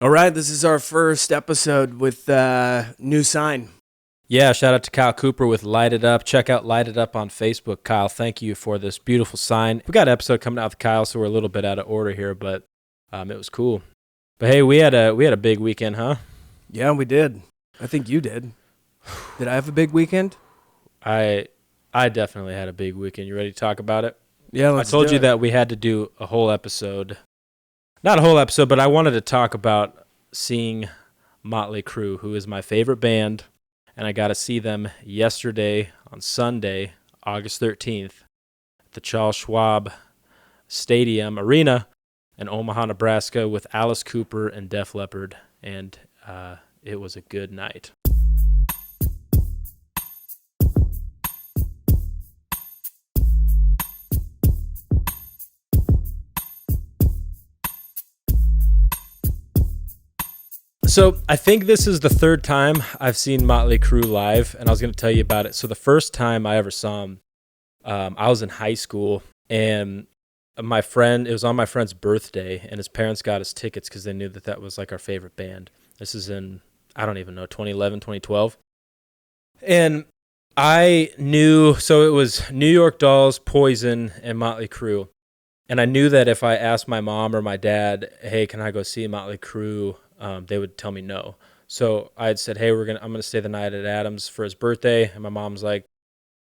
All right, this is our first episode with new sign. Yeah, shout out to Kyle Cooper with Light It Up. Check out Light It Up on Facebook. Kyle, thank you for this beautiful sign. We got an episode coming out with Kyle, so we're a little bit out of order here, but it was cool. But hey, we had a big weekend, huh? Yeah, we did. I think you did. Did I have a big weekend? I definitely had a big weekend. You ready to talk about it? Yeah, I told you that we had to do a whole episode. Not a whole episode, but I wanted to talk about seeing Motley Crue, who is my favorite band. And I got to see them yesterday on Sunday, August 13th, at the Charles Schwab Stadium Arena in Omaha, Nebraska, with Alice Cooper and Def Leppard. And it was a good night. So I think this is the third time I've seen Motley Crue live, and I was going to tell you about it. So the first time I ever saw him, I was in high school, and it was on my friend's birthday, and his parents got us tickets because they knew that was like our favorite band. This is in, I don't even know, 2011, 2012. And I knew, so it was New York Dolls, Poison, and Motley Crue. And I knew that if I asked my mom or my dad, hey, can I go see Motley Crue? They would tell me no. So I had said, hey, I'm gonna stay the night at Adam's for his birthday. And my mom's like,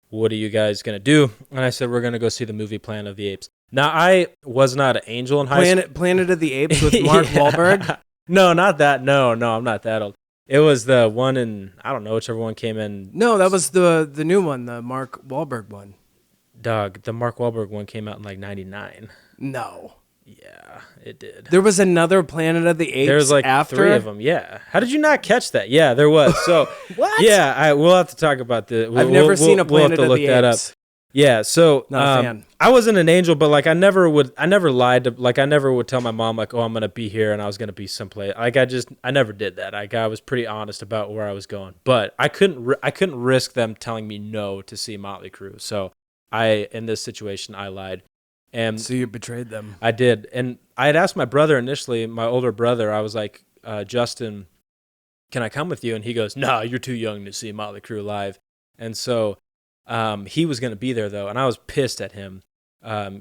what are you guys gonna do? And I said, we're gonna go see the movie Planet of the Apes. Now, I was not an angel in high school. Planet of the Apes with Mark Wahlberg? No, not that. No, I'm not that old. It was the one in, I don't know, whichever one came in. No, that was the new one, the Mark Wahlberg one. Dog, the Mark Wahlberg one came out in like 99. No. Yeah, it did. There was another Planet of the Apes There was like after? 3 of them, yeah. How did you not catch that? Yeah, there was. So, What? Yeah, we'll have to talk about the. I've never seen a Planet we'll have to of look the that Apes. up. Yeah, so Not a fan. I wasn't an angel, but like I never lied to, like I never would tell my mom like, oh, I'm gonna be here and I was gonna be someplace. Like I never did that. Like I was pretty honest about where I was going, but I couldn't risk them telling me no to see Motley Crue. So in this situation I lied. And So you betrayed them. I did. And I had asked my brother initially, my older brother, I was like, Justin, can I come with you? And he goes, no, you're too young to see Motley Crue live. And so he was going to be there, though, and I was pissed at him.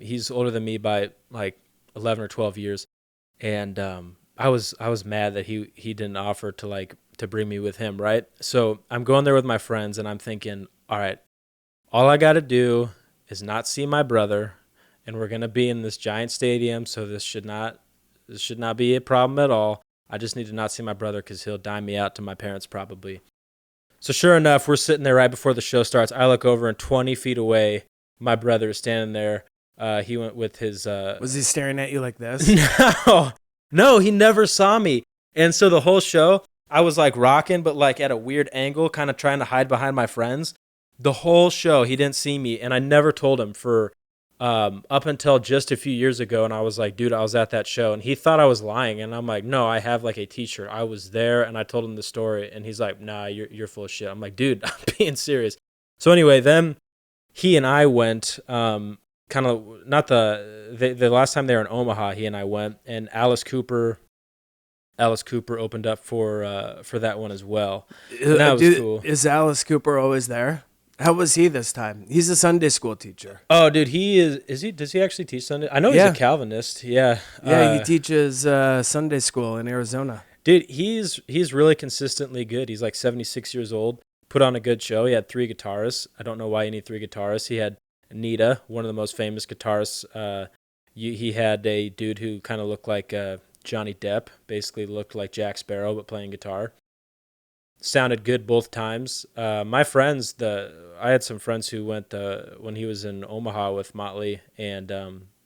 He's older than me by like 11 or 12 years. And I was mad that he didn't offer to bring me with him, right? So I'm going there with my friends, and I'm thinking, all right, all I got to do is not see my brother, and we're going to be in this giant stadium, so this should not be a problem at all. I just need to not see my brother because he'll dime me out to my parents probably. So sure enough, we're sitting there right before the show starts. I look over, and 20 feet away, my brother is standing there. He went with his... Was he staring at you like this? No, he never saw me. And so the whole show, I was like rocking, but like at a weird angle, kind of trying to hide behind my friends. The whole show, he didn't see me, and I never told him for... up until just a few years ago, and I was like, dude, I was at that show, and he thought I was lying, and I'm like, no, I have like a t-shirt. I was there, and I told him the story, and he's like, nah, you're full of shit. I'm like, dude, I'm being serious. So anyway, then he and I went, kind of, not the last time they were in Omaha, he and I went, and Alice Cooper opened up for that one as well. And that was cool. Is Alice Cooper always there? How was he this time? He's a Sunday school teacher. Oh, dude, does he actually teach Sunday? I know he's a Calvinist. Yeah. Yeah, he teaches Sunday school in Arizona. Dude, he's really consistently good. He's like 76 years old. Put on a good show. He had 3 guitarists. I don't know why you need 3 guitarists. He had Nita, one of the most famous guitarists. He had a dude who kind of looked like Johnny Depp, basically looked like Jack Sparrow, but playing guitar. Sounded good both times. My friends, I had some friends who went when he was in Omaha with Motley, and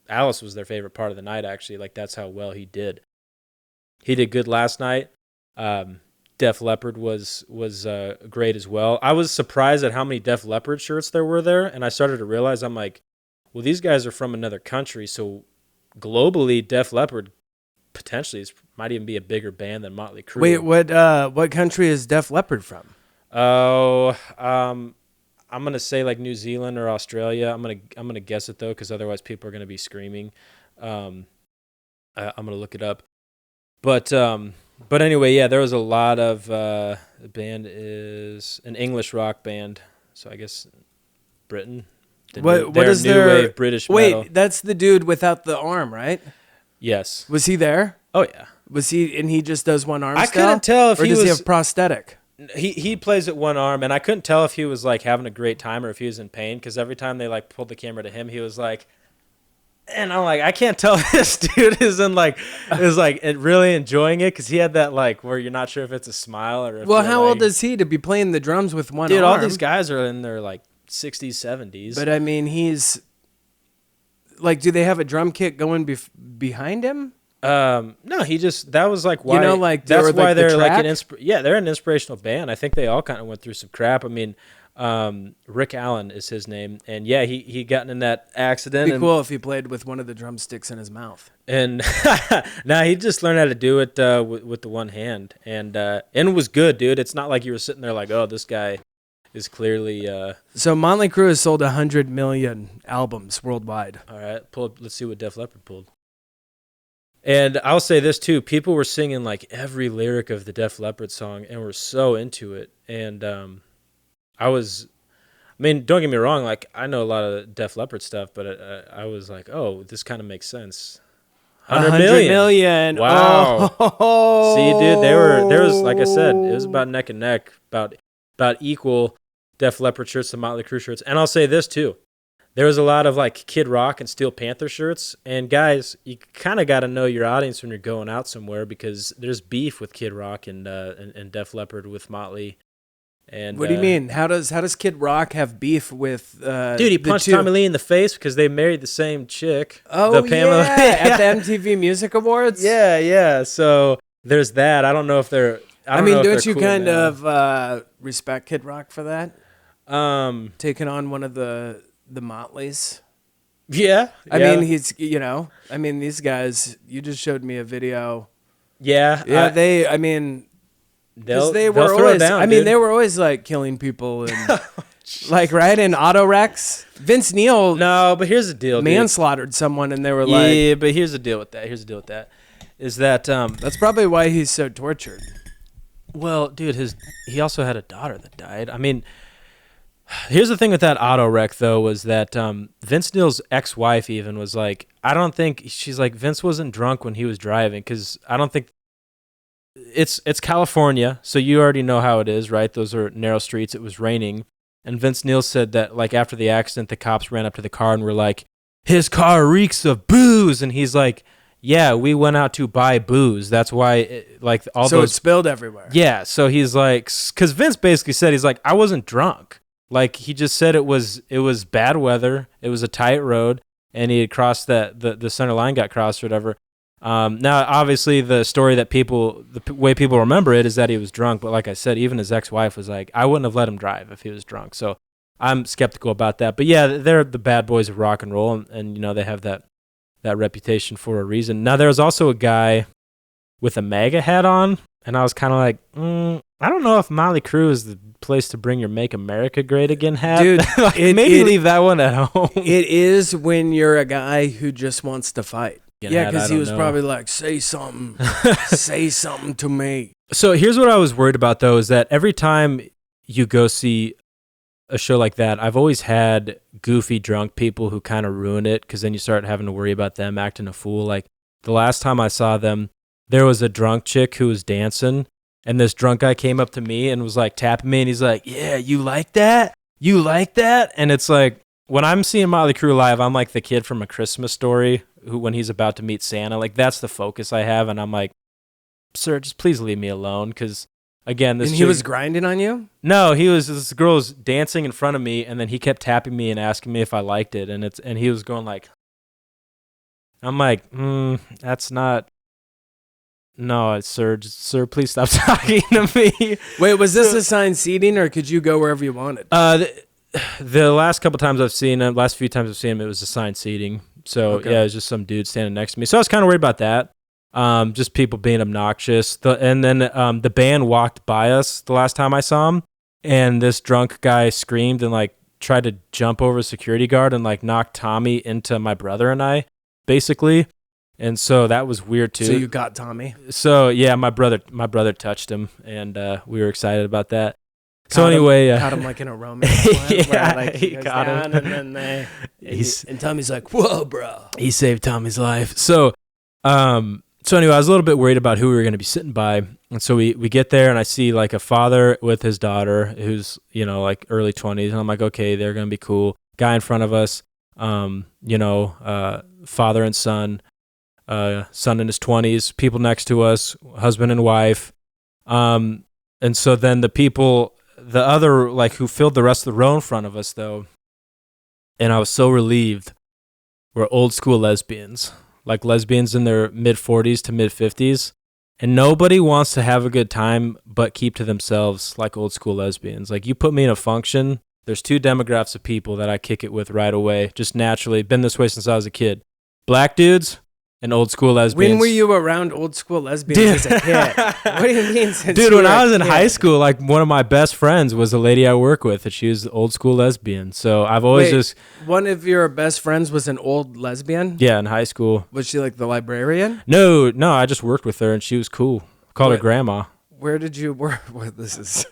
Alice was their favorite part of the night, actually. Like, that's how well he did. He did good last night. Def Leppard was great as well. I was surprised at how many Def Leppard shirts there were there, and I started to realize, I'm like, well, these guys are from another country, so globally, Def Leppard potentially might even be a bigger band than Motley Crue. Wait, what country is Def Leppard from? Oh, I'm gonna say like New Zealand or Australia. I'm gonna guess it though, because otherwise people are gonna be screaming. I'm gonna look it up. But But anyway, yeah, there was a lot of the band is an English rock band, so I guess Britain. What is new their wave British wait? metal? That's the dude without the arm, right? Yes. Was he there? Oh yeah. Was he? And he just does one arm. I style? couldn't tell if or he does he was- have prosthetic? He plays at one arm, and I couldn't tell if he was like having a great time or if he was in pain because every time they like pulled the camera to him, he was like, and I'm like, I can't tell if this dude is really enjoying it because he had that like where you're not sure if it's a smile or. If Well, you're, how like, old is he to be playing the drums with one dude? arm? All these guys are in their like 60s, 70s. But I mean, he's like, do they have a drum kit going behind him? No, he just that was like why like that's were, why like, the they're like track? they're an inspirational band. I think they all kind of went through some crap. I mean, Rick Allen is his name, and yeah, he got in that accident. It'd be cool if he played with one of the drumsticks in his mouth. And nah, he just learned how to do it with the one hand, and it was good, dude. It's not like you were sitting there like, oh, this guy is clearly. So Motley Crue has sold 100 million albums worldwide. All right, let's see what Def Leppard pulled. And I'll say this too: people were singing like every lyric of the Def Leppard song, and were so into it. And I mean, don't get me wrong; like I know a lot of Def Leppard stuff, but I was like, oh, this kind of makes sense. 100 million. Wow. Oh. See, dude, there was like I said, it was about neck and neck, about equal Def Leppard shirts to Motley Crue shirts. And I'll say this too. There was a lot of like Kid Rock and Steel Panther shirts. And guys, you kind of got to know your audience when you're going out somewhere because there's beef with Kid Rock and Def Leppard with Motley. And what do you mean? How does Kid Rock have beef with? Dude, he punched two? Tommy Lee in the face because they married the same chick. Oh, the Pamela. yeah, at the MTV Music Awards. Yeah. So there's that. I don't know if they're. I mean, know if don't they're you cool kind now. of respect Kid Rock for that? Taking on one of the Motleys. Yeah. I mean, he's these guys. You just showed me a video. Yeah. Yeah, I mean. Because they were throw always, down, I mean, dude. they were always like killing people and like right in auto wrecks. Vince Neil, No, but here's the deal, dude. manslaughtered someone, and they were like, Yeah, but here's the deal with that. Is that that's probably why he's so tortured. well, dude, he also had a daughter that died. I mean, here's the thing with that auto wreck though was that Vince Neil's ex-wife even was like, I don't think she's like Vince wasn't drunk when he was driving because I don't think. It's California, so you already know how it is, right? Those are narrow streets. It was raining. And Vince Neil said that, like, after the accident, the cops ran up to the car and were like, his car reeks of booze. And he's like, yeah, we went out to buy booze. That's why, all So those... it spilled everywhere. Yeah, so he's like... Because Vince basically said, he's like, I wasn't drunk. Like, he just said it was bad weather. It was a tight road. And he had crossed the center line got crossed or whatever. Now, obviously, the story that the way people remember it is that he was drunk. But like I said, even his ex-wife was like, I wouldn't have let him drive if he was drunk. So I'm skeptical about that. But yeah, they're the bad boys of rock and roll. And they have that reputation for a reason. Now, there was also a guy with a MAGA hat on. And I was kind of like, I don't know if Motley Crue is the place to bring your Make America Great Again hat. Dude, maybe leave that one at home. It is when you're a guy who just wants to fight. Yeah, hat, because I he don't was know. probably like, say something. Say something to me. So here's what I was worried about, though, is that every time you go see a show like that, I've always had goofy drunk people who kind of ruin it because then you start having to worry about them acting a fool. Like the last time I saw them, there was a drunk chick who was dancing, and this drunk guy came up to me and was like tapping me, and he's like, yeah, you like that? You like that? And it's like, when I'm seeing Motley Crue live, I'm like the kid from A Christmas Story who, when he's about to meet Santa, like that's the focus I have. And I'm like, sir, just please leave me alone. Because again, this And he chick- was grinding on you? no, this girl was dancing in front of me, and then he kept tapping me and asking me if I liked it. And he was going like, I'm like, that's not. No, sir, please stop talking to me. Wait, was this assigned seating or could you go wherever you wanted? The last couple times I've seen him, last few times I've seen him, it was assigned seating. So Okay. yeah, it was just some dude standing next to me. So I was kind of worried about that. Just people being obnoxious. And then the band walked by us the last time I saw him, and this drunk guy screamed and like tried to jump over a security guard and like knock Tommy into my brother and I, basically. And so that was weird too. So you got Tommy. So yeah, my brother touched him, and we were excited about that. So anyway, caught him like in a romance one, yeah, where, like, he caught him, and then and Tommy's like, "Whoa, bro!" He saved Tommy's life. So anyway, I was a little bit worried about who we were going to be sitting by, and so we get there, and I see like a father with his daughter, who's like early 20s, and I'm like, okay, they're going to be cool. Guy in front of us, father and son in his 20s, people next to us, husband and wife, and so then the other, like, who filled the rest of the row in front of us, though, and I was so relieved, were old school lesbians, like lesbians in their mid-40s to mid-50s, and nobody wants to have a good time but keep to themselves like old school lesbians. Like, you put me in a function, there's two demographics of people that I kick it with right away, just naturally. Been this way since I was a kid. Black dudes and old school lesbians. When were you around old school lesbians as a kid? What do you mean since Dude, you when were I was a in kid? high school, like, one of my best friends was a lady I work with, and she was an old school lesbian. So I've always one of your best friends was an old lesbian? Yeah, in high school. Was she like the librarian? No, I just worked with her, and she was cool. Called her grandma. Where did you work? Where did At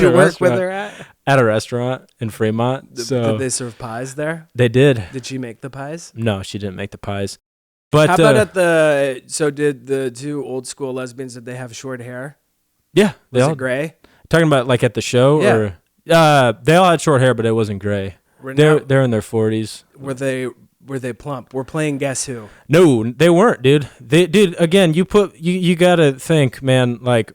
you a work with restaurant. her at? At a restaurant in Fremont. So Did they serve pies there? they did. Did she make the pies? No, she didn't make the pies. But How about did the two old school lesbians, did they have short hair? yeah, Was it gray? talking about like at the show, Yeah. or they all had short hair, but it wasn't gray. They're in their 40s. Were they plump? We're playing Guess Who. No, they weren't, dude. Again, you gotta think, man, like,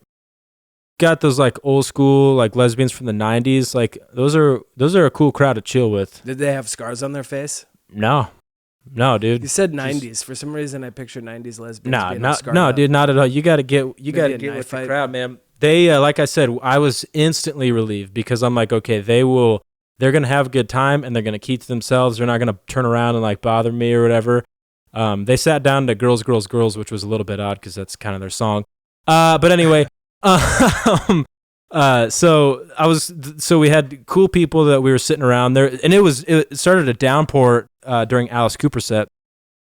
got those like old school like lesbians from the 90s, like those are a cool crowd to chill with. Did they have scars on their face? No, dude. You said 90s. For some reason, I pictured 90s lesbians. being all scarred No, up. dude, not at all. You gotta get a with knife the fight. crowd, man. They like I said, I was instantly relieved because I'm like, okay, they're gonna have a good time and they're gonna keep to themselves. They're not gonna turn around and like bother me or whatever. They sat down to Girls, Girls, Girls, which was a little bit odd because that's kind of their song. But anyway, so we had cool people that we were sitting around there, and it started a downpour during Alice Cooper set,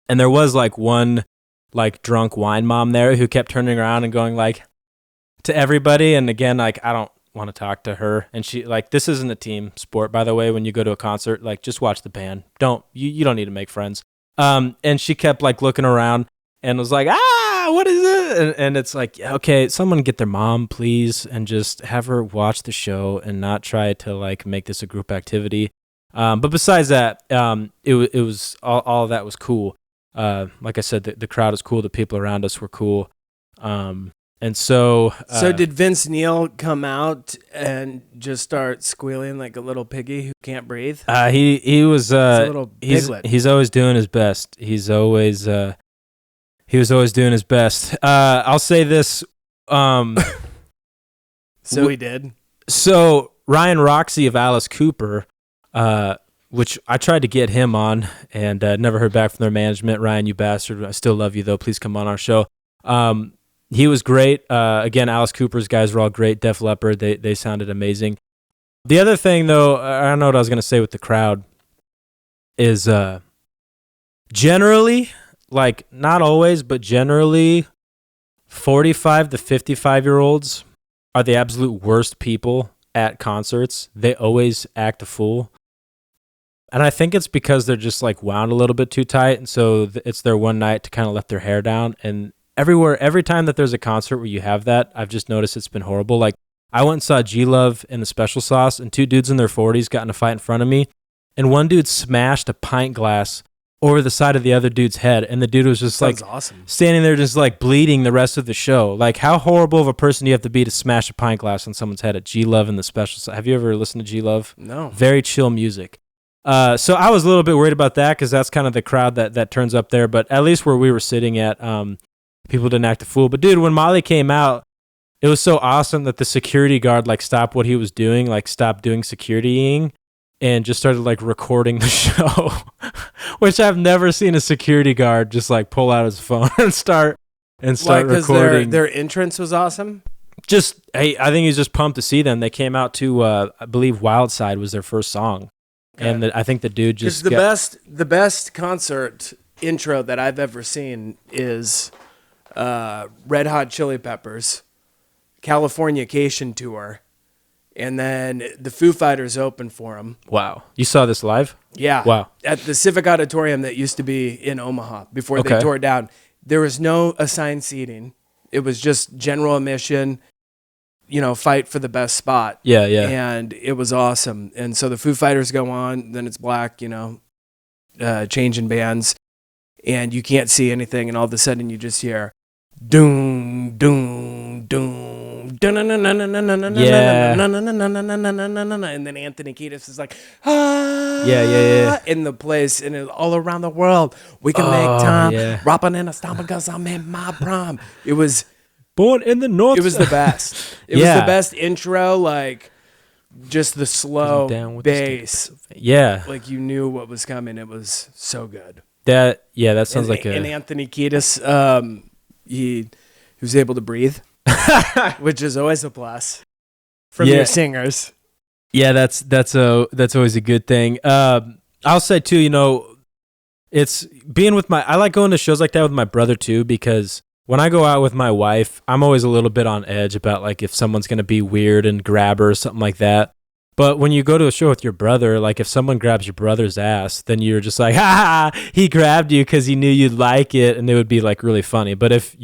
and there was like one like drunk wine mom there who kept turning around and going like to everybody, and again, like, I don't want to talk to her, and she, like, this isn't a team sport, by the way. When you go to a concert, like, just watch the band. You don't need to make friends. And she kept like looking around and was like, what is it? And it's like, okay, someone get their mom, please, and just have her watch the show and not try to like make this a group activity. But besides that, it was all of that was cool. Like I said, the crowd was cool. The people around us were cool. And so did Vince Neil come out and just start squealing like a little piggy who can't breathe? He was a little piglet. he's always doing his best. He was always doing his best. I'll say this. So he did. So Ryan Roxy of Alice Cooper, which I tried to get him on and never heard back from their management. Ryan, you bastard. I still love you though. Please come on our show. He was great. Again, Alice Cooper's guys were all great. Def Leppard, they sounded amazing. The other thing, though, I don't know what I was going to say with the crowd, is generally, like, not always, but generally, 45 to 55-year-olds are the absolute worst people at concerts. They always act a fool. And I think it's because they're just, like, wound a little bit too tight, and so it's their one night to kind of let their hair down. And every time that there's a concert where you have that, I've just noticed it's been horrible. Like, I went and saw G-Love and the Special Sauce, and two dudes in their 40s got in a fight in front of me, and one dude smashed a pint glass over the side of the other dude's head, and the dude was just Sounds like awesome. standing there just like bleeding the rest of the show. Like, how horrible of a person do you have to be to smash a pint glass on someone's head at G-Love and the Special Sauce? Have you ever listened to G-Love? No. Very chill music. So I was a little bit worried about that because that's kind of the crowd that turns up there, but at least where we were sitting at, people didn't act a fool. But dude, when Molly came out, it was so awesome that the security guard like stopped what he was doing, like stopped doing securitying, and just started like recording the show, which I've never seen a security guard just like pull out his phone and start recording. Their entrance was awesome. Just, hey, I think he's just pumped to see them. They came out to, I believe, Wild Side was their first song, and I think the dude just the best concert intro that I've ever seen is Red Hot Chili Peppers, Californication tour, and then the Foo Fighters open for them. Wow. You saw this live? Yeah. Wow. At the Civic Auditorium that used to be in Omaha before they tore it down. There was no assigned seating. It was just general admission, fight for the best spot. Yeah, yeah. And it was awesome. And so the Foo Fighters go on, then it's black, changing bands, and you can't see anything, and all of a sudden you just hear doom, doom, doom, and then Anthony Kiedis is like, yeah, in the place, and it's all around the world. We can make time, rapping in a stomach because I'm in my prime. It was born in the north. It was the best. It was the best intro, like just the slow bass. Yeah, like you knew what was coming. It was so good. That sounds like and Anthony Kiedis, he was able to breathe, which is always a plus from your singers. Yeah, that's always a good thing. I'll say too, it's being with I like going to shows like that with my brother too, because when I go out with my wife, I'm always a little bit on edge about like if someone's going to be weird and grab her or something like that. But when you go to a show with your brother, like if someone grabs your brother's ass, then you're just like, ha, he grabbed you because he knew you'd like it, and it would be like really funny. But if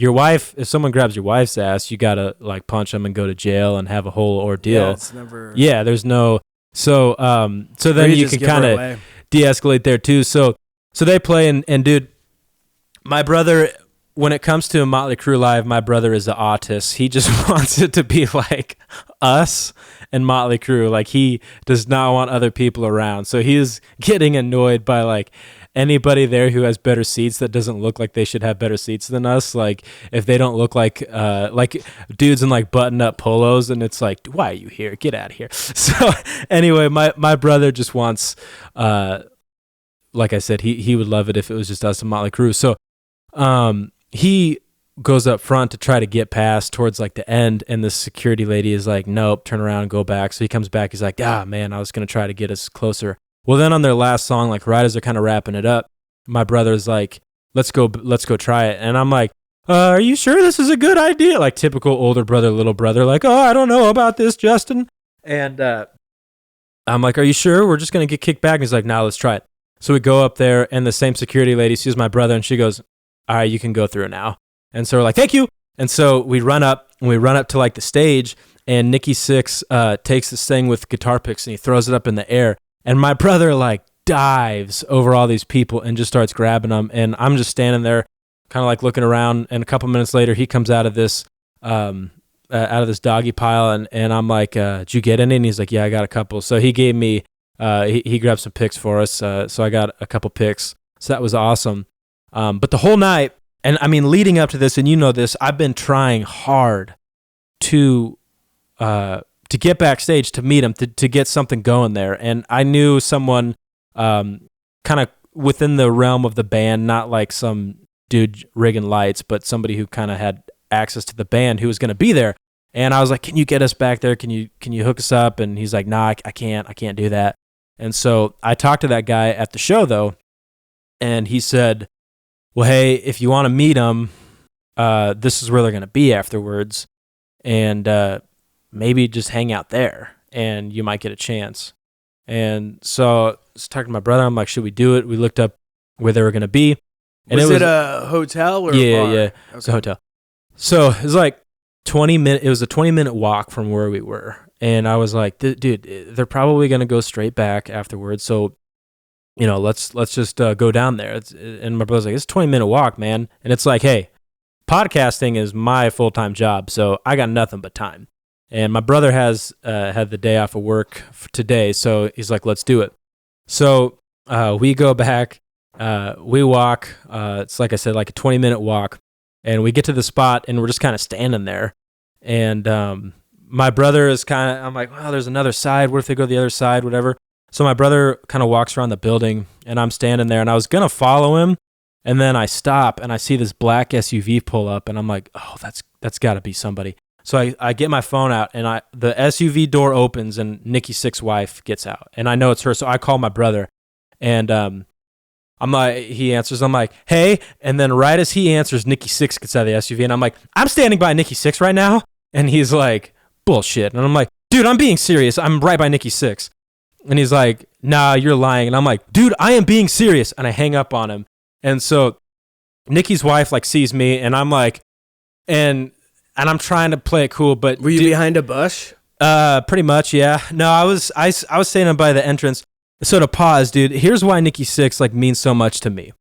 someone grabs your wife's ass, you gotta like punch them and go to jail and have a whole ordeal. Yeah, it's never. Yeah, there's no. So then you can kind of de-escalate there too. So they play and dude, my brother. When it comes to a Motley Crue live, my brother is the autist. He just wants it to be like us and Motley Crue. Like he does not want other people around. So he is getting annoyed by like anybody there who has better seats that doesn't look like they should have better seats than us. Like if they don't look like dudes in like button up polos, and it's like, why are you here? Get out of here. So anyway, my brother just wants, like I said, he would love it if it was just us and Motley Crue. So, he goes up front to try to get past towards like the end, and the security lady is like, nope, turn around, go back. So he comes back, he's like, man, I was going to try to get us closer. Well, then on their last song, like right as they're kind of wrapping it up, my brother's like, let's go try it. And I'm like, are you sure this is a good idea? Like typical older brother, little brother, like, I don't know about this, Justin. And I'm like, are you sure? We're just going to get kicked back. And he's like, no, let's try it. So we go up there, and the same security lady sees my brother, and she goes, all right, you can go through now. And so we're like, thank you. And so we run up to like the stage, and Nikki Sixx takes this thing with guitar picks and he throws it up in the air. And my brother like dives over all these people and just starts grabbing them. And I'm just standing there kind of like looking around. And a couple minutes later, he comes out of this doggy pile. And I'm like, did you get any? And he's like, yeah, I got a couple. So he gave me, he grabbed some picks for us. So I got a couple picks. So that was awesome. But the whole night, and I mean, leading up to this, and you know this, I've been trying hard to get backstage to meet him, to get something going there. And I knew someone kind of within the realm of the band, not like some dude rigging lights, but somebody who kind of had access to the band who was going to be there. And I was like, can you get us back there? Can you hook us up? And he's like, nah, I can't do that. And so I talked to that guy at the show though, and he said, well, hey, if you want to meet them, this is where they're going to be afterwards, and maybe just hang out there, and you might get a chance. And so I was talking to my brother. I'm like, should we do it? We looked up where they were going to be. And was it a hotel or a bar? Yeah, okay. It's a hotel. So it was like 20-minute. It was a 20-minute walk from where we were, and I was like, dude, they're probably going to go straight back afterwards. So let's just go down there. And my brother's like, it's a 20-minute walk, man. And it's like, hey, podcasting is my full-time job, so I got nothing but time. And my brother has had the day off of work today, so he's like, let's do it. So we go back, we walk. It's like I said, like a 20-minute walk. And we get to the spot, and we're just kind of standing there. And my brother is I'm like, well, there's another side. What if they go to the other side, whatever? So my brother kind of walks around the building, and I'm standing there, and I was going to follow him, and then I stop, and I see this black SUV pull up, and I'm like, oh, that's got to be somebody. So I get my phone out, and the SUV door opens, and Nikki Sixx's wife gets out, and I know it's her, so I call my brother, and He answers, I'm like, hey. And then right as he answers, Nikki Sixx gets out of the SUV. And I'm like, I'm standing by Nikki Sixx right now. And he's like, bullshit. And I'm like, dude, I'm being serious. I'm right by Nikki Sixx. And he's like, nah, you're lying. And I'm like, dude, I am being serious. And I hang up on him. And so Nikki's wife like sees me, and I'm like, and I'm trying to play it cool, but were you behind a bush? Pretty much, yeah. No, I was standing by the entrance. So to pause, dude, here's why Nikki Sixx like means so much to me.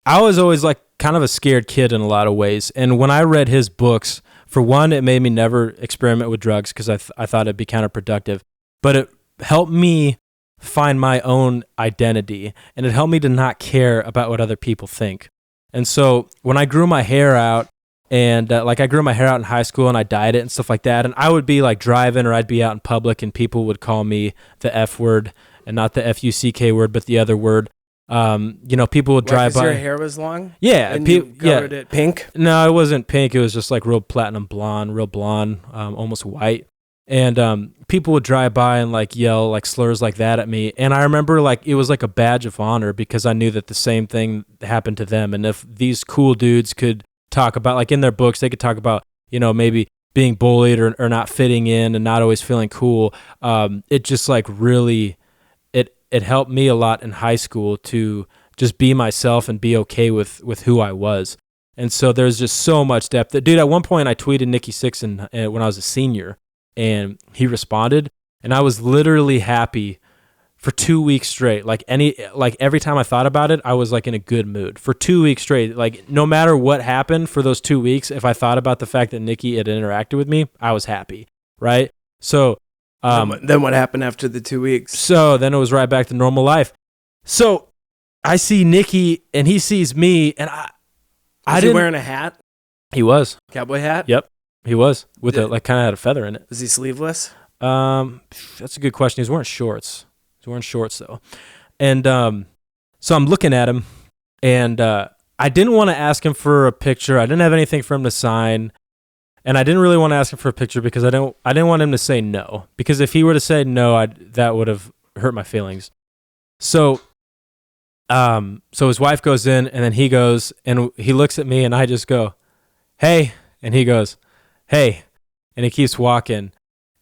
I was always like kind of a scared kid in a lot of ways, and when I read his books, for one, it made me never experiment with drugs because I thought it'd be counterproductive, but it helped me find my own identity, and it helped me to not care about what other people think. And so when I grew my hair out, and like I grew my hair out in high school and I dyed it and stuff like that, and I would be like driving or I'd be out in public and people would call me the F word, and not the F-U-C-K word, but the other word. People would drive by. Your hair was long? Yeah. And you colored it pink? No, it wasn't pink. It was just like real platinum blonde, almost white. And people would drive by and like yell like slurs like that at me. And I remember like it was like a badge of honor because I knew that the same thing happened to them. And if these cool dudes could talk about, like in their books, they could talk about, maybe being bullied or not fitting in and not always feeling cool. It just like really, it helped me a lot in high school to just be myself and be okay with who I was. And so there's just so much depth. Dude, at one point I tweeted Nikki Sixx when I was a senior, and he responded, and I was literally happy for 2 weeks straight. Like every time I thought about it, I was like in a good mood for 2 weeks straight. Like no matter what happened for those 2 weeks, if I thought about the fact that Nikki had interacted with me, I was happy. Right. So, then what happened after the 2 weeks? So then it was right back to normal life. So I see Nikki and he sees me, and Was he wearing a hat? He was. Cowboy hat? Yep. He was with kind of had a feather in it. Was he sleeveless? That's a good question. He's wearing shorts. Though. And so I'm looking at him, and I didn't want to ask him for a picture. I didn't have anything for him to sign, and I didn't really want to ask him for a picture because I didn't want him to say no. Because if he were to say no, that would have hurt my feelings. So his wife goes in, and then he goes, and he looks at me, and I just go, hey, and he goes, hey, and he keeps walking,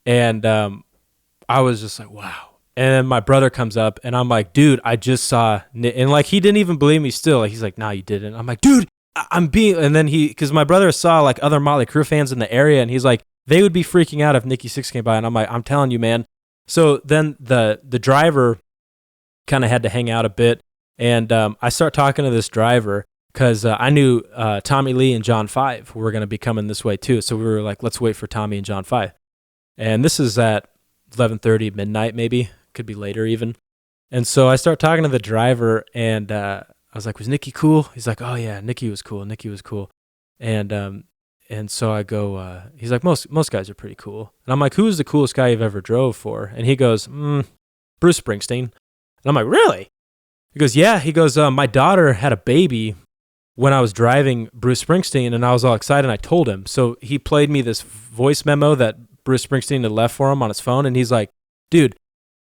and I was just like, wow. And then my brother comes up, and I'm like, dude, I just saw Nick. And like, he didn't even believe me still. Like, he's like, no, you didn't. I'm like, dude, I'm being, and then because my brother saw like other Motley Crue fans in the area, and he's like, they would be freaking out if Nikki Sixx came by. And I'm like, I'm telling you, man. So then the driver kind of had to hang out a bit. And I start talking to this driver because I knew Tommy Lee and John 5 were going to be coming this way too. So we were like, let's wait for Tommy and John 5. And this is at 11:30 midnight, maybe. Could be later even. And so I start talking to the driver, and I was like, was Nikki cool? He's like, oh yeah, Nikki was cool. And so I go, he's like, most guys are pretty cool. And I'm like, who's the coolest guy you've ever drove for? And he goes, Bruce Springsteen. And I'm like, really? He goes, yeah. He goes, my daughter had a baby when I was driving Bruce Springsteen, and I was all excited, and I told him. So he played me this voice memo that Bruce Springsteen had left for him on his phone, and he's like, dude,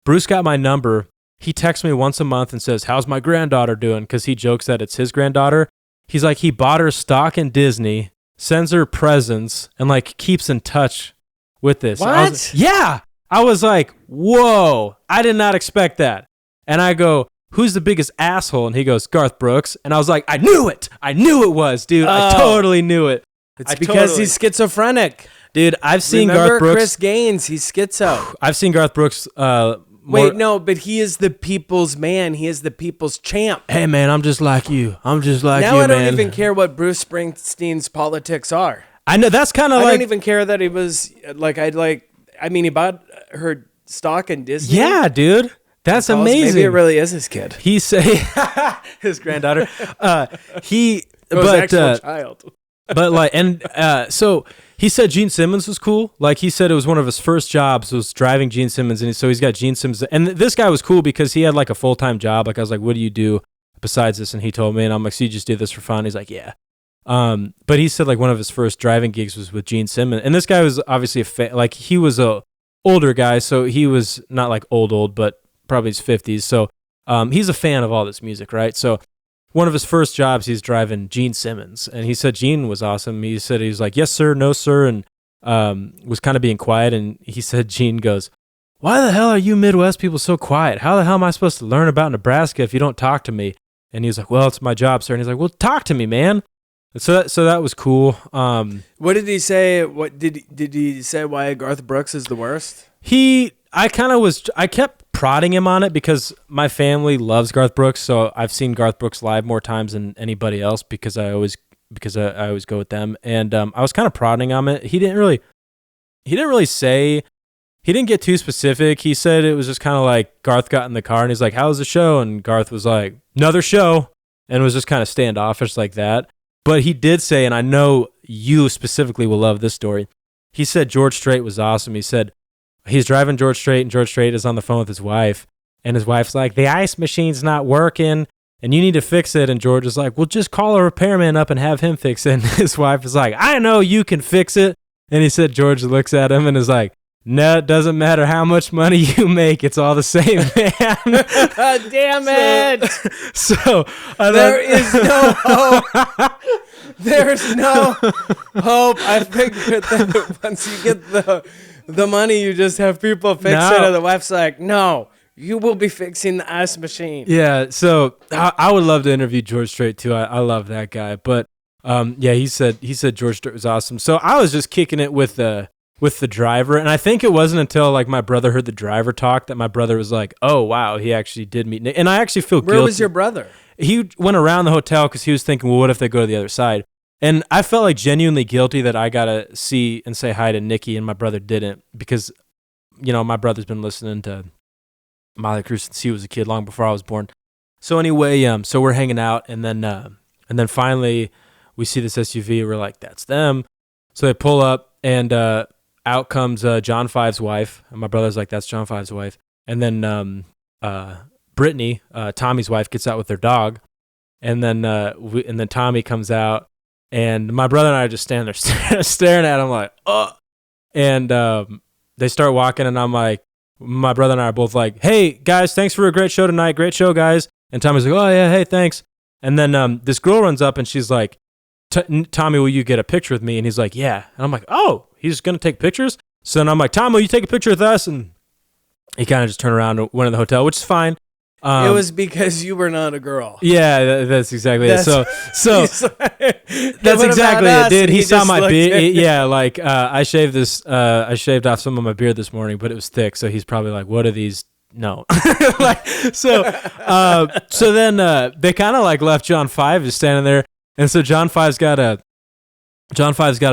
Bruce got my number. He texts me once a month and says, how's my granddaughter doing? Because he jokes that it's his granddaughter. He's like, he bought her stock in Disney, sends her presents, and like keeps in touch with this. What? I was like, whoa, I did not expect that. And I go, who's the biggest asshole? And he goes, Garth Brooks. And I was like, I knew it was, dude. I totally knew it. It's because he's schizophrenic. Dude, I've seen Remember Garth Brooks. Chris Gaines, he's schizo. I've seen Garth Brooks. Wait, no, but he is the people's man. He is the people's champ. Hey, man, I'm just like you. Now I don't even care what Bruce Springsteen's politics are. I know, that's kind of like... I don't even care that he was, he bought her stock in Disney. Yeah, dude. That's amazing. Maybe it really is his kid. He say his granddaughter. Actual child. So he said Gene Simmons was cool. Like he said it was one of his first jobs was driving Gene Simmons. And so he's got Gene Simmons. And this guy was cool because he had like a full-time job. Like I was like, what do you do besides this? And he told me, and I'm like, so you just do this for fun? He's like, yeah. But he said like one of his first driving gigs was with Gene Simmons. And this guy was obviously he was a older guy. So he was not like old, but probably his 50s. So he's a fan of all this music, right? So one of his first jobs, he's driving Gene Simmons, and he said Gene was awesome. He said he was like, yes sir, no sir, and was kind of being quiet. And he said Gene goes, why the hell are you Midwest people so quiet? How the hell am I supposed to learn about Nebraska if you don't talk to me? And he was like, well, it's my job, sir. And he's like, well, talk to me, man. So that was cool. What did he say? What did he say? Why Garth Brooks is the worst? I kept prodding him on it because my family loves Garth Brooks. So I've seen Garth Brooks live more times than anybody else because I always go with them. And I was kind of prodding on it. He didn't really say. He didn't get too specific. He said it was just kind of like Garth got in the car and he's like, how's the show? And Garth was like, another show. And was just kind of standoffish like that. But he did say, and I know you specifically will love this story, he said George Strait was awesome. He said he's driving George Strait, and George Strait is on the phone with his wife. And his wife's like, the ice machine's not working, and you need to fix it. And George is like, well, just call a repairman up and have him fix it. And his wife is like, I know you can fix it. And he said George looks at him and is like, no, it doesn't matter how much money you make. It's all the same, man. Damn it. So there is no hope. There's no hope. I figured that once you get the money, you just have people fix it. And the wife's like, no, you will be fixing the ice machine. Yeah, so I would love to interview George Strait, too. I love that guy. But, yeah, he said George Strait was awesome. So I was just kicking it with the driver, and I think it wasn't until like my brother heard the driver talk that my brother was like, oh wow, he actually did meet Nick. And I actually feel guilty. Where was your brother? He went around the hotel because he was thinking, well, what if they go to the other side? And I felt like genuinely guilty that I gotta see and say hi to Nikki and my brother didn't, because my brother's been listening to Motley Crue since he was a kid, long before I was born. So anyway, so we're hanging out, and then finally we see this SUV, we're like, that's them. So they pull up, and out comes John Five's wife, and my brother's like, that's John Five's wife. And then Brittany, Tommy's wife, gets out with their dog, and then Tommy comes out, and my brother and I are just standing there staring at him like, oh. And they start walking, and I'm like, my brother and I are both like, hey guys, thanks for a great show tonight, great show guys. And Tommy's like, oh yeah, hey, thanks. And then this girl runs up, and she's like, Tommy, will you get a picture with me? And he's like, yeah. And I'm like, oh, he's going to take pictures? So then I'm like, Tom, will you take a picture with us? And he kind of just turned around and went in the hotel, which is fine. It was because you were not a girl. Yeah, that's exactly it. So that's exactly it, dude. He saw my beard. Yeah, like I shaved off some of my beard this morning, but it was thick. So he's probably like, what are these? No. So then they kind of like left John Five just standing there. And so John Five's got a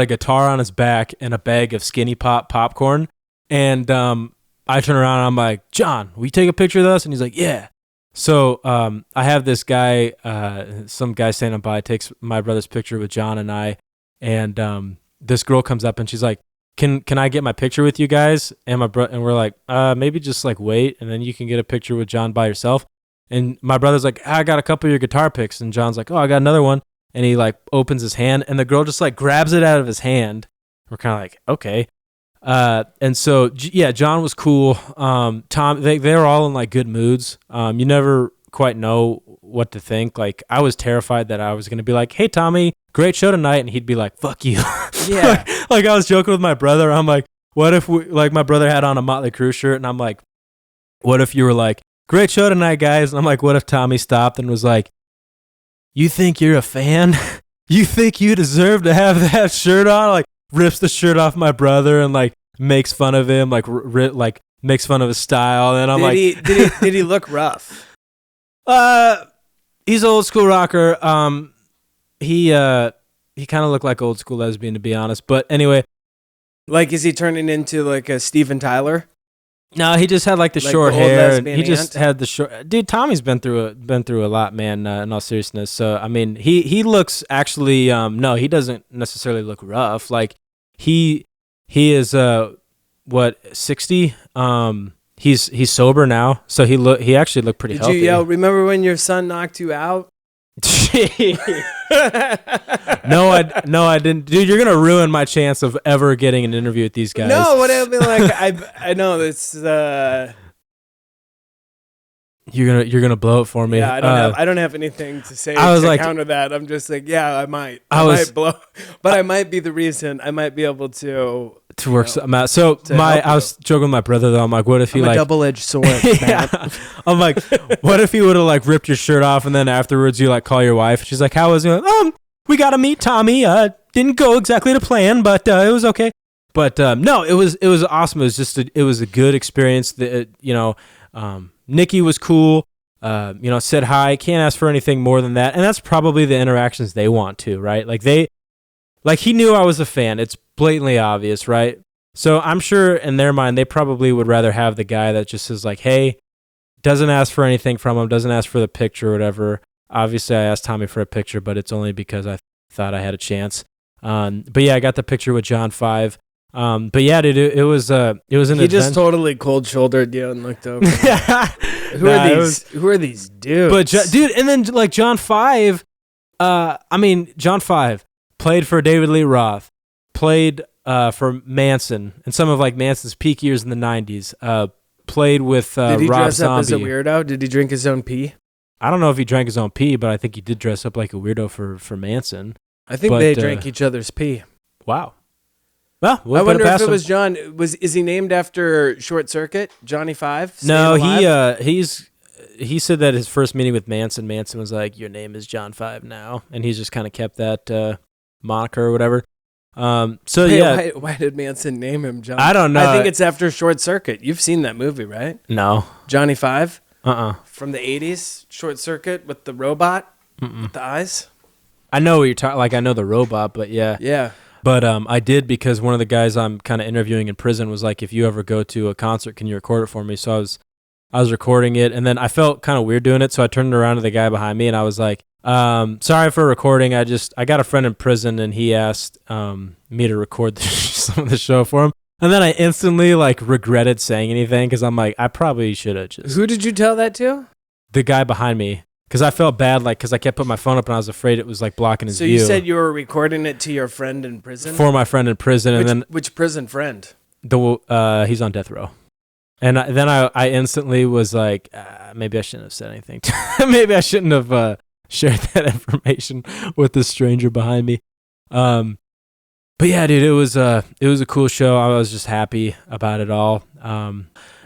guitar on his back and a bag of Skinny Pop popcorn. And I turn around and I'm like, John, will you take a picture of us? And he's like, yeah. So I have this guy, some guy standing by, takes my brother's picture with John and I. And this girl comes up and she's like, can I get my picture with you guys? And and we're like, maybe just like wait, and then you can get a picture with John by yourself. And my brother's like, I got a couple of your guitar picks. And John's like, oh, I got another one. And he like opens his hand, and the girl just like grabs it out of his hand. We're kind of like, okay. And so, yeah, John was cool. Tom, they were all in like good moods. You never quite know what to think. Like, I was terrified that I was going to be like, hey, Tommy, great show tonight. And he'd be like, fuck you. Yeah. like I was joking with my brother. I'm like, what if my brother had on a Motley Crue shirt, and I'm like, what if you were like, great show tonight, guys? And I'm like, what if Tommy stopped and was like, you think you're a fan? You think you deserve to have that shirt on? Like, rips the shirt off my brother and like makes fun of him, like makes fun of his style. And I'm did he look rough? He's an old school rocker. He kind of looked like old school lesbian, to be honest. But anyway, like, is he turning into like a Steven Tyler? No, he just had like the short hair. He just had the short. Dude, Tommy's been through a lot, man. In all seriousness, so I mean, he looks actually. No, he doesn't necessarily look rough. Like he is 60. He's sober now, so he actually looked pretty healthy. Did you yell? Remember when your son knocked you out? No, I didn't. Dude, you're gonna ruin my chance of ever getting an interview with these guys. No, what I mean, like, I know it's. You're gonna blow it for me. Yeah, I don't have anything to say counter that. I'm just like, yeah, I might might blow, but I might be the reason. I might be able to work something out. So I was joking with my brother though. I'm like, what if he a double-edged sword? Yeah. I'm like, what if he would have like ripped your shirt off and then afterwards you like call your wife? She's like, how was it? We got to meet Tommy. Didn't go exactly to plan, but it was okay. But no, it was awesome. It was just it was a good experience. Nikki was cool. Said hi. Can't ask for anything more than that. And that's probably the interactions they want to, right? Like he knew I was a fan. It's blatantly obvious, right? So I'm sure in their mind, they probably would rather have the guy that just is like, hey, doesn't ask for anything from him, doesn't ask for the picture or whatever. Obviously, I asked Tommy for a picture, but it's only because I thought I had a chance. But yeah, I got the picture with John 5. But yeah, dude, it was an He just totally cold shouldered you and looked over. Who are these dudes? But dude, and then like John 5, John 5 played for David Lee Roth, played for Manson and some of like Manson's peak years in the 90s. Played with Did he Rob dress Zombie. up as a weirdo? Did he drink his own pee? I don't know if he drank his own pee, but I think he did dress up like a weirdo for Manson. I think they drank each other's pee. Wow. Well, I wonder if it was John. Is he named after Short Circuit? Johnny 5? No, he said that his first meeting with Manson was like, your name is John 5 now, and he's just kind of kept that moniker or whatever. Why did Manson name him John? I don't know. I think it's after Short Circuit. You've seen that movie, right? No. Johnny 5? From the 80s, Short Circuit with the robot with the eyes. I know what you're talking. Like I know the robot, but yeah. Yeah. But I did because one of the guys I'm kind of interviewing in prison was like, if you ever go to a concert, can you record it for me? So I was recording it, and then I felt kind of weird doing it, so I turned around to the guy behind me, and I was like, sorry for recording. I got a friend in prison, and he asked me to record some of the show for him. And then I instantly like regretted saying anything because I'm like, I probably should have just. Who did you tell that to? The guy behind me. Because I felt bad, like, because I kept putting my phone up and I was afraid it was like blocking his view. So you said you were recording it to your friend in prison? For my friend in prison, which prison friend? He's on death row, and then I instantly was like, maybe I shouldn't have said anything. Maybe I shouldn't have shared that information with the stranger behind me. But yeah, dude, it was a cool show. I was just happy about it all.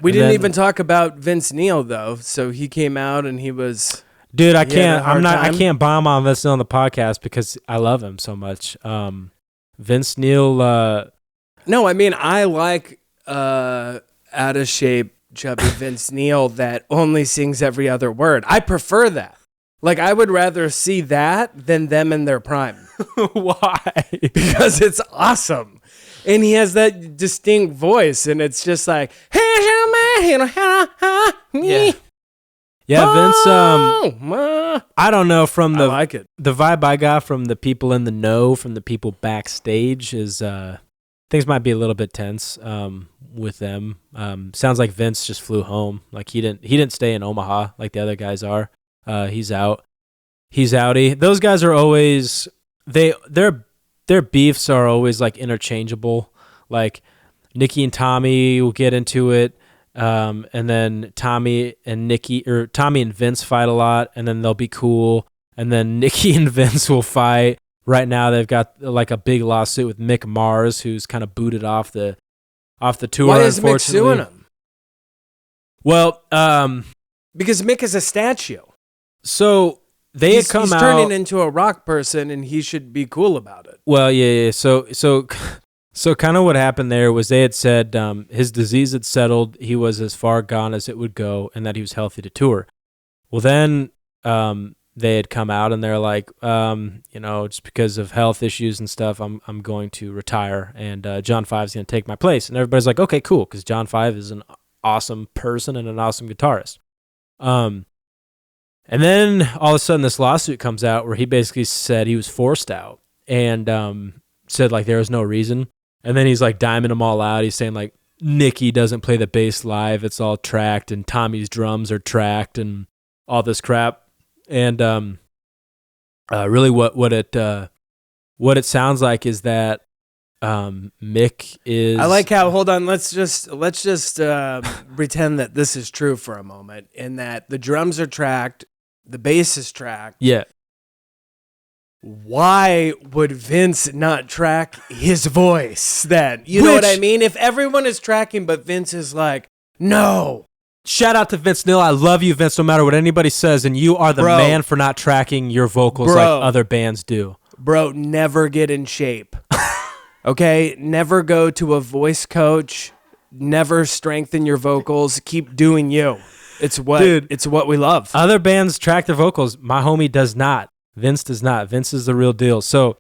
We didn't even talk about Vince Neil though. So he came out and he was. Dude, I can't bomb on Vince Neil on the podcast because I love him so much. Vince Neil. No, I mean I like out of shape chubby Vince Neil that only sings every other word. I prefer that. Like I would rather see that than them in their prime. Why? Because it's awesome. And he has that distinct voice, and it's just like, yeah. Yeah, Vince, I don't know, from the like it. The vibe I got from the people in the know, from the people backstage is things might be a little bit tense with them. Sounds like Vince just flew home. Like he didn't stay in Omaha like the other guys are. He's out. He's outie. Those guys are always their beefs are always like interchangeable. Like Nikki and Tommy will get into it. And then Tommy and Vince fight a lot, and then they'll be cool. And then Nikki and Vince will fight. Right now, they've got like a big lawsuit with Mick Mars, who's kind of booted off the tour. Why is Mick suing him? Well, because Mick is a statue. So he's turning into a rock person, and he should be cool about it. Well, yeah. So kind of what happened there was they had said his disease had settled, he was as far gone as it would go, and that he was healthy to tour. Well, then they had come out and they're like, just because of health issues and stuff, I'm going to retire, and John 5 is going to take my place. And everybody's like, okay, cool, because John 5 is an awesome person and an awesome guitarist. And then all of a sudden this lawsuit comes out where he basically said he was forced out and said like there was no reason. And then he's like diming them all out. He's saying like Nikki doesn't play the bass live. It's all tracked, and Tommy's drums are tracked and all this crap. And really what it sounds like is that Mick is. I like how. Hold on. Let's just pretend that this is true for a moment, and that the drums are tracked, the bass is tracked. Yeah. Why would Vince not track his voice then? You know what I mean? If everyone is tracking, but Vince is like, no. Shout out to Vince Neil. I love you, Vince, no matter what anybody says, and you are the man for not tracking your vocals like other bands do. Bro, never get in shape. Okay? Never go to a voice coach. Never strengthen your vocals. Keep doing you. It's what we love. Other bands track their vocals. My homie does not. Vince does not. Vince is the real deal. So,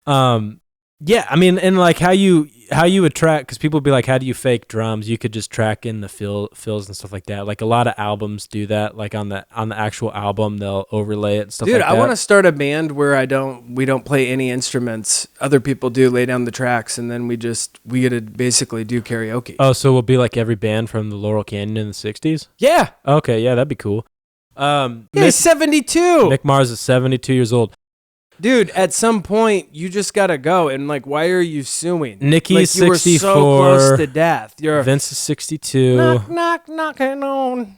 yeah, I mean, and like how you would track, because people would be like, how do you fake drums? You could just track in the fills and stuff like that. Like a lot of albums do that. Like on the actual album, they'll overlay it and stuff like that. Dude, I want to start a band where we don't play any instruments. Other people do lay down the tracks, and then we get to basically do karaoke. Oh, so we'll be like every band from the Laurel Canyon in the 60s? Yeah. Okay, yeah, that'd be cool. He's 72. Mick Mars is 72 years old. Dude, at some point, you just got to go. And, like, why are you suing? Nikki's 64. You were so close to death. Vince is 62. Knocking on.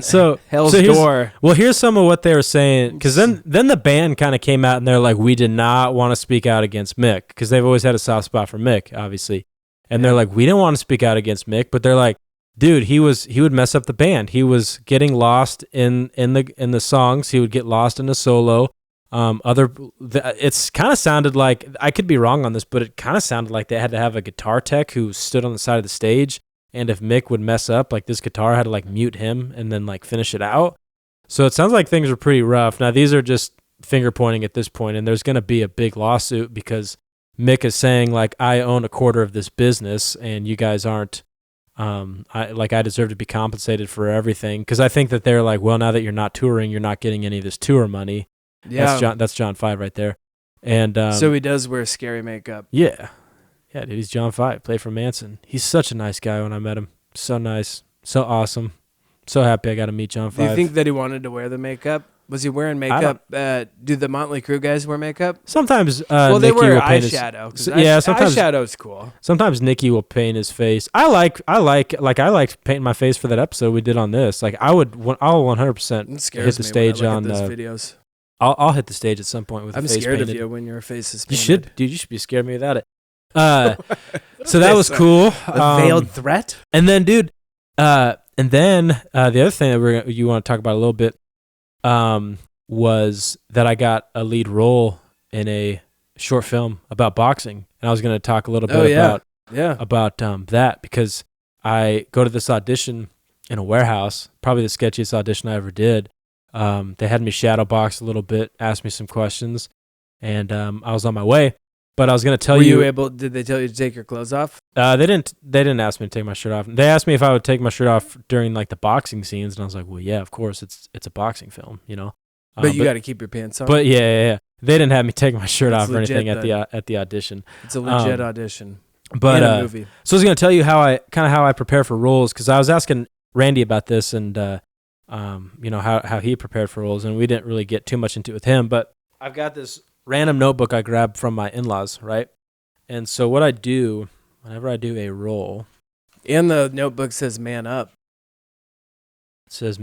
So Hell's door. Well, here's some of what they were saying. Because then the band kind of came out and they're like, we did not want to speak out against Mick. Because they've always had a soft spot for Mick, obviously. And they're like, we didn't want to speak out against Mick. But they're like, dude, he would mess up the band. He was getting lost in the songs. He would get lost in a solo. It's kind of sounded like, I could be wrong on this, but it kind of sounded like they had to have a guitar tech who stood on the side of the stage. And if Mick would mess up, like this guitar had to like mute him and then like finish it out. So it sounds like things were pretty rough. Now these are just finger pointing at this point, and there's going to be a big lawsuit because Mick is saying like, I own a quarter of this business and you guys aren't. I deserve to be compensated for everything, because I think that they're like, well, now that you're not touring, you're not getting any of this tour money. Yeah, that's John 5 right there. And so he does wear scary makeup. Yeah, dude, he's John 5. Played for Manson. He's such a nice guy. When I met him, so nice, so awesome, so happy I got to meet John 5. Do you think that he wanted to wear the makeup? Was he wearing makeup? Do the Motley Crue guys wear makeup? Sometimes. Well, they Nikki wear will paint eyeshadow. Sometimes eyeshadow's cool. Sometimes Nikki will paint his face. I like painting my face for that episode we did on this. Like I'll 100% hit the stage on those videos. I'll hit the stage at some point with a face painted. I'm scared of you when your face is painted. You should, dude. You should be scared of me without it. So that was cool. A veiled threat. And then, dude. The other thing that you want to talk about a little bit. Was that I got a lead role in a short film about boxing, and I was going to talk a little bit about that, because I go to this audition in a warehouse, probably the sketchiest audition I ever did. They had me shadow box a little bit, asked me some questions, and I was on my way. But I was going to tell you. Did they tell you to take your clothes off? They didn't ask me to take my shirt off. They asked me if I would take my shirt off during like the boxing scenes, and I was like, well, yeah, of course. It's a boxing film, you know. But you got to keep your pants on. But yeah. They didn't have me take my shirt off or anything at the audition. It's a legit audition. But a movie. So I was going to tell you how I prepare for roles, because I was asking Randy about this, and how he prepared for roles, and we didn't really get too much into it with him. But I've got this random notebook I grabbed from my in-laws, right? And so what I do whenever I do a role, and the notebook says "Man Up." It says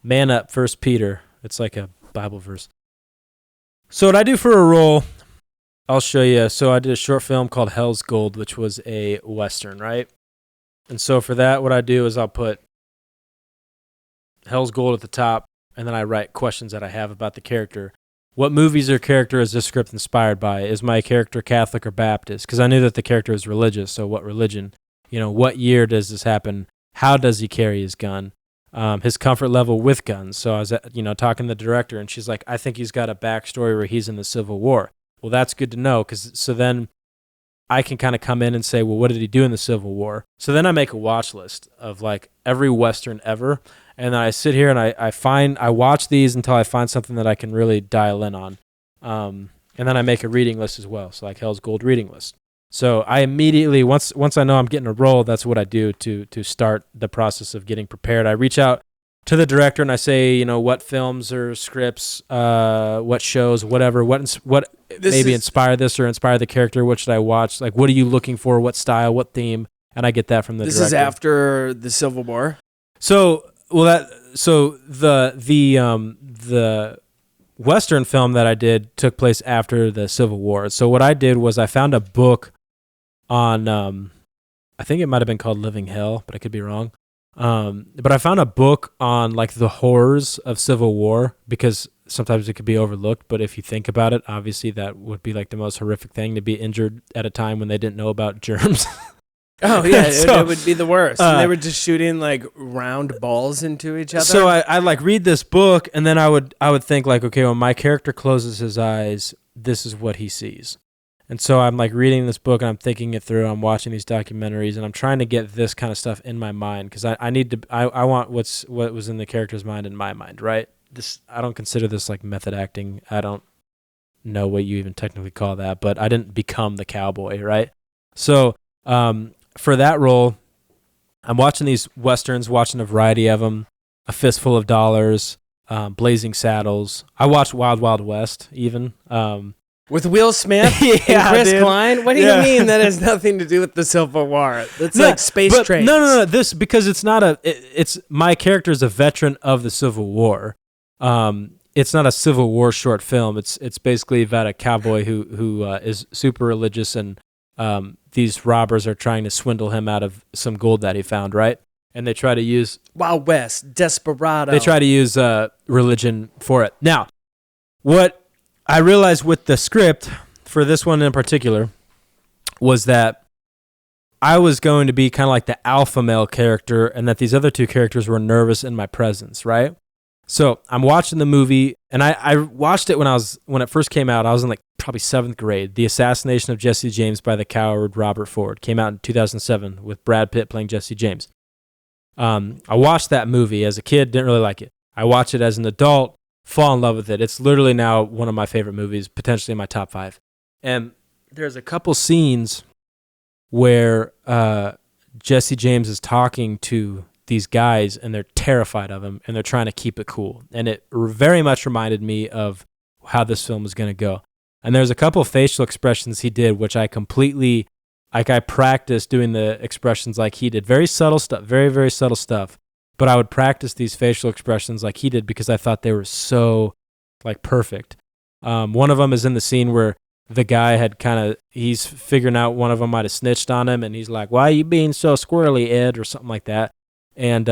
"Man Up." 1 Peter. It's like a Bible verse. So what I do for a role, I'll show you. So I did a short film called Hell's Gold, which was a Western, right? And so for that, what I do is I'll put Hell's Gold at the top, and then I write questions that I have about the character. What movies or character is this script inspired by? Is my character Catholic or Baptist? Because I knew that the character is religious, so what religion? What year does this happen? How does he carry his gun? His comfort level with guns. So I was, talking to the director, and she's like, I think he's got a backstory where he's in the Civil War. Well, that's good to know, so then I can kind of come in and say, well, what did he do in the Civil War? So then I make a watch list of like every Western ever, and then I sit here and I watch these until I find something that I can really dial in on. And then I make a reading list as well, so like Hell's Gold reading list. So I immediately, once I know I'm getting a role, that's what I do to start the process of getting prepared. I reach out to the director and I say, what films or scripts, what shows, whatever, what inspired this or inspired the character, what should I watch? Like, what are you looking for? What style, what theme? And I get that from the director. This is after the Civil War? So the Western film that I did took place after the Civil War. So what I did was I found a book on, I think it might have been called Living Hell, but I could be wrong. But I found a book on like the horrors of Civil War because sometimes it could be overlooked. But if you think about it, obviously that would be like the most horrific thing, to be injured at a time when they didn't know about germs. Oh yeah, so, it would be the worst. And they were just shooting like round balls into each other. So I like read this book, and then I would think like, okay, when my character closes his eyes, this is what he sees. And so I'm like reading this book, and I'm thinking it through. I'm watching these documentaries, and I'm trying to get this kind of stuff in my mind because I want what was in the character's mind in my mind, right? I don't consider this like method acting. I don't know what you even technically call that, but I didn't become the cowboy, right? So for that role, I'm watching these Westerns, watching a variety of them, A Fistful of Dollars, Blazing Saddles. I watched Wild Wild West even. With Will Smith and Chris Klein? What do you mean that has nothing to do with the Civil War? That's like space trains. No. This, because it's not it's my character is a veteran of the Civil War. It's not a Civil War short film. It's basically about a cowboy who is super religious, and these robbers are trying to swindle him out of some gold that he found, right? And they try to use Wild West, Desperado. They try to use religion for it. Now, what I realized with the script for this one in particular was that I was going to be kind of like the alpha male character, and that these other two characters were nervous in my presence, right? So I'm watching the movie, and I watched it when it first came out. I was in like probably 7th grade. The Assassination of Jesse James by the Coward Robert Ford came out in 2007 with Brad Pitt playing Jesse James. I watched that movie as a kid, didn't really like it. I watched it as an adult, fall in love with it. It's literally now one of my favorite movies, potentially in my top 5. And there's a couple scenes where Jesse James is talking to these guys, and they're terrified of him, and they're trying to keep it cool. And it very much reminded me of how this film was going to go. And there's a couple of facial expressions he did, which I completely, like, I practiced doing the expressions like he did. Very subtle stuff, very, very subtle stuff. But I would practice these facial expressions like he did because I thought they were so, like, perfect. One of them is in the scene where the guy he's figuring out one of them might have snitched on him, and he's like, "Why are you being so squirrely, Ed?" or something like that. And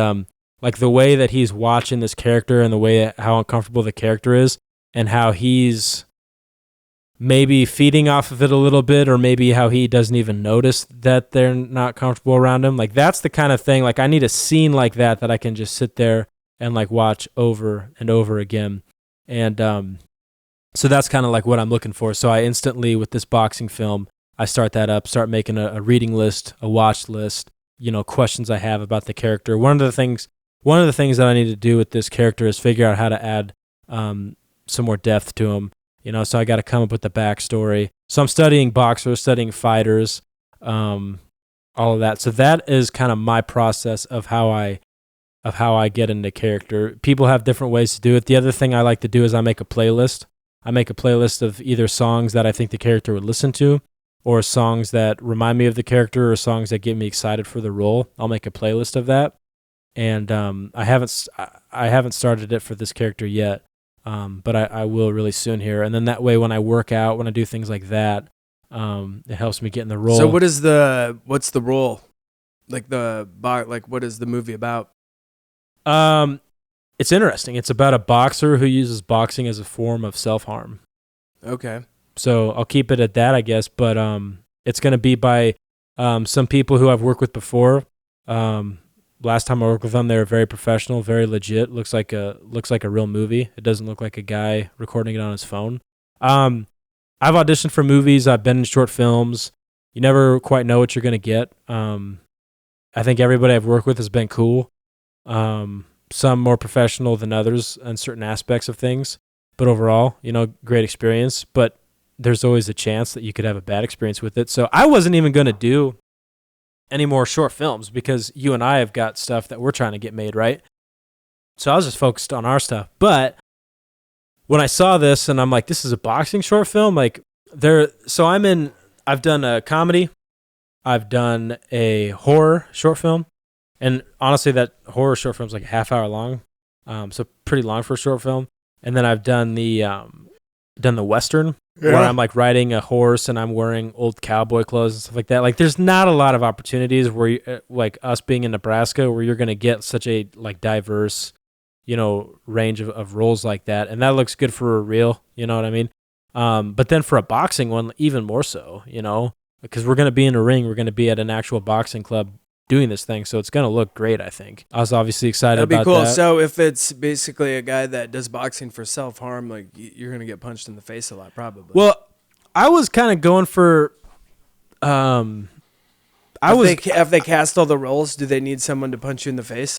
like the way that he's watching this character, and the way how uncomfortable the character is, and how he's maybe feeding off of it a little bit, or maybe how he doesn't even notice that they're not comfortable around him. Like, that's the kind of thing, like, I need a scene like that I can just sit there and like watch over and over again. And so that's kind of like what I'm looking for. So I instantly, with this boxing film, I start making a reading list, a watch list, questions I have about the character. One of the things that I need to do with this character is figure out how to add some more depth to him. So I got to come up with the backstory. So I'm studying boxers, studying fighters, all of that. So that is kind of my process of how I get into character. People have different ways to do it. The other thing I like to do is I make a playlist. I make a playlist of either songs that I think the character would listen to, or songs that remind me of the character, or songs that get me excited for the role. I'll make a playlist of that. And I haven't started it for this character yet, but I will really soon here. And then that way, when I work out, when I do things like that, it helps me get in the role. So what's the role? What is the movie about? It's interesting. It's about a boxer who uses boxing as a form of self-harm. Okay. So I'll keep it at that, I guess. But it's going to be by some people who I've worked with before. Last time I worked with them, they were very professional, very legit. Looks like a real movie. It doesn't look like a guy recording it on his phone. I've auditioned for movies. I've been in short films. You never quite know what you're going to get. I think everybody I've worked with has been cool. Some more professional than others in certain aspects of things. But overall, great experience. But there's always a chance that you could have a bad experience with it. So I wasn't even going to do any more short films because you and I have got stuff that we're trying to get made, right? So I was just focused on our stuff. But when I saw this and I'm like, this is a boxing short film, like I've done a comedy, I've done a horror short film, and honestly, that horror short film's like a half hour long, so pretty long for a short film. And then I've done the Western, where I'm like riding a horse and I'm wearing old cowboy clothes and stuff like that. Like, there's not a lot of opportunities where, like us being in Nebraska, where you're gonna get such a like diverse, range of roles like that, and that looks good for a reel. You know what I mean? But then for a boxing one, even more so, because we're gonna be in a ring, we're gonna be at an actual boxing club doing this thing, so it's gonna look great. I think I was obviously excited about that. That'd be cool. So if it's basically a guy that does boxing for self-harm, like you're gonna get punched in the face a lot, probably. Well, I was kind of going for, if they cast all the roles, do they need someone to punch you in the face?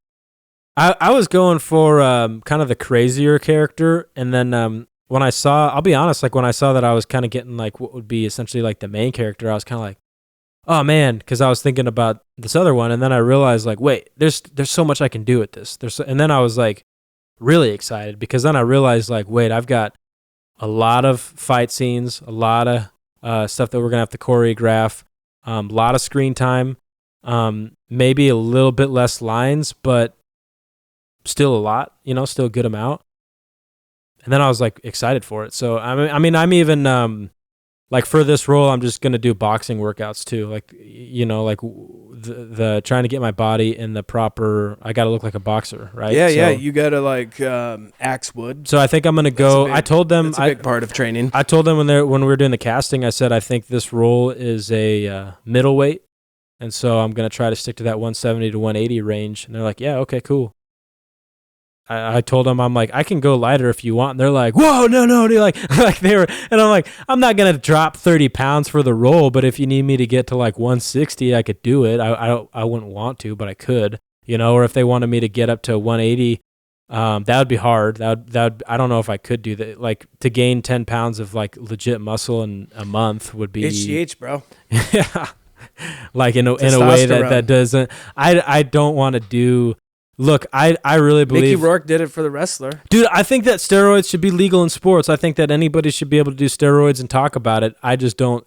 I was going for kind of the crazier character, and then when I saw, I'll be honest, like when I saw that I was kind of getting like what would be essentially like the main character, I was kind of like, oh man, because I was thinking about this other one, and then I realized like, wait, there's so much I can do with this. And then I was like really excited, because then I realized like, wait, I've got a lot of fight scenes, a lot of stuff that we're gonna have to choreograph, a lot of screen time, maybe a little bit less lines, but still a lot, still a good amount. And then I was like excited for it. So I mean, I'm even like for this role, I'm just gonna do boxing workouts too. Like like the trying to get my body in the proper. I got to look like a boxer, right? Yeah, yeah. You gotta like axe wood. So I think I'm gonna go. I told them that's a big part of training. I told them when we were doing the casting, I said I think this role is a middleweight, and so I'm gonna try to stick to that 170 to 180 range. And they're like, yeah, okay, cool. I told them, I'm like, I can go lighter if you want. And they're like, whoa, no. They're like they were, and I'm like, I'm not going to drop 30 pounds for the role, but if you need me to get to like 160, I could do it. I wouldn't want to, but I could, or if they wanted me to get up to 180, that would be hard. I don't know if I could do that. Like to gain 10 pounds of like legit muscle in a month would be HGH, bro. Yeah. Like in a way that doesn't, I don't want to do. Look, I really believe Mickey Rourke did it for the wrestler. Dude, I think that steroids should be legal in sports. I think that anybody should be able to do steroids and talk about it. I just don't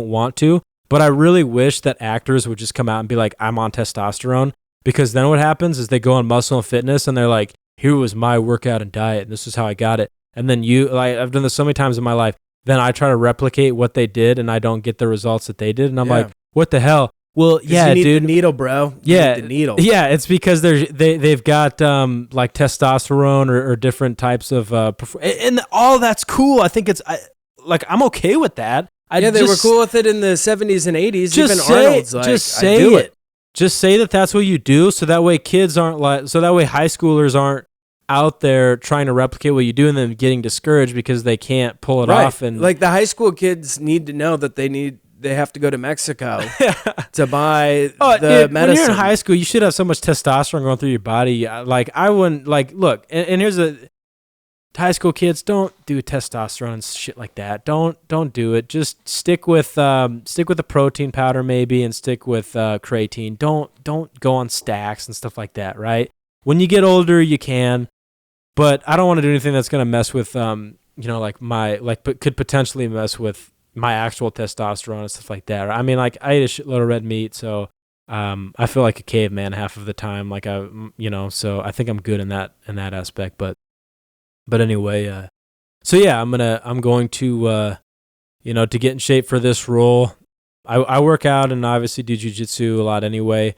want to. But I really wish that actors would just come out and be like, I'm on testosterone. Because then what happens is they go on Muscle and Fitness and they're like, here was my workout and diet, and this is how I got it. And then I've done this so many times in my life. Then I try to replicate what they did and I don't get the results that they did. And I'm like, what the hell? Well, yeah, you need dude. The needle, bro. Yeah, the needle. Yeah, it's because they've got like testosterone or different types of and all that's cool. I think I'm okay with that. They were cool with it in the 70s and 80s. Even Arnold's like, just say I do it. Just say that that's what you do, so that way kids aren't so that way high schoolers aren't out there trying to replicate what you do and then getting discouraged because they can't pull it off. And like the high school kids need to know that they have to go to Mexico to buy the medicine. When you're in high school, you should have so much testosterone going through your body. Like I wouldn't look. And here's high school kids, don't do testosterone and shit like that. Don't do it. Just stick with the protein powder maybe, and stick with creatine. Don't go on stacks and stuff like that. Right? When you get older, you can, but I don't want to do anything that's gonna mess with could potentially mess with my actual testosterone and stuff like that. I mean, like I ate a shitload of red meat, so I feel like a caveman half of the time. Like so I think I'm good in that aspect. But anyway, so yeah, I'm going to to get in shape for this role. I work out and obviously do jiu-jitsu a lot anyway.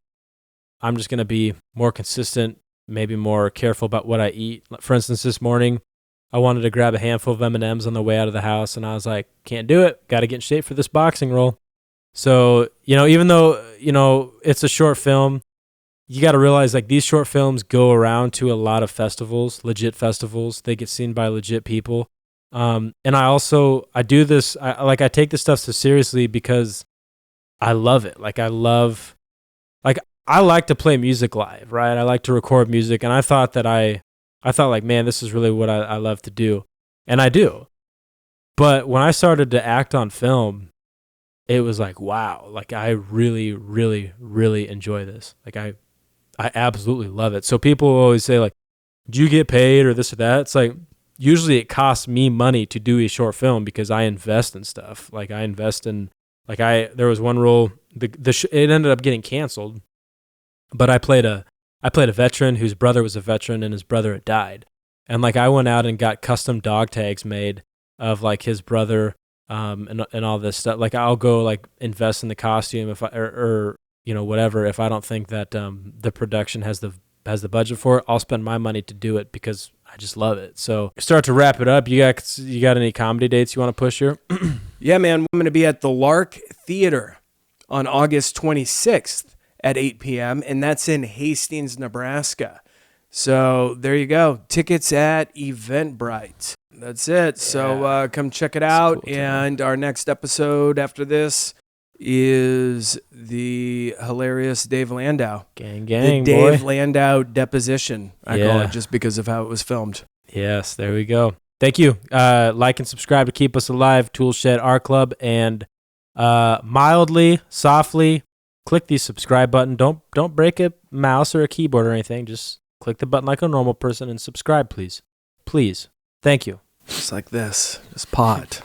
I'm just gonna be more consistent, maybe more careful about what I eat. For instance, this morning, I wanted to grab a handful of M&Ms on the way out of the house, and I was like, can't do it. Got to get in shape for this boxing role. So, even though, it's a short film, you got to realize like these short films go around to a lot of festivals, legit festivals. They get seen by legit people. And I do this, I take this stuff so seriously because I love it. I like to play music live, right? I like to record music, and I thought like, man, this is really what I love to do. And I do. But when I started to act on film, it was like, wow, like I really, really, really enjoy this. Like I absolutely love it. So people always say like, do you get paid or this or that? It's like, usually it costs me money to do a short film because I invest in stuff. Like I invest in, there was one role, it ended up getting canceled, but I played a veteran whose brother was a veteran and his brother had died. And like, I went out and got custom dog tags made of like his brother, and all this stuff. Like I'll go like invest in the costume if or whatever, if I don't think that, the production has the budget for it, I'll spend my money to do it because I just love it. So start to wrap it up. You got any comedy dates you want to push here? Yeah, man. I'm going to be at the Lark Theater on August 26th at 8 p.m. and that's in Hastings, Nebraska. So there you go. Tickets at Eventbrite. That's it. So come check it out. Cool, and our next episode after this is the hilarious Dave Landau. Gang, the Dave Landau deposition, I call it, just because of how it was filmed. Yes, there we go. Thank you. Like and subscribe to keep us alive, Toolshed Art Club, and mildly, softly, click the subscribe button. Don't break a mouse or a keyboard or anything. Just click the button like a normal person and subscribe, please. Please. Thank you. Just like this. Just pot.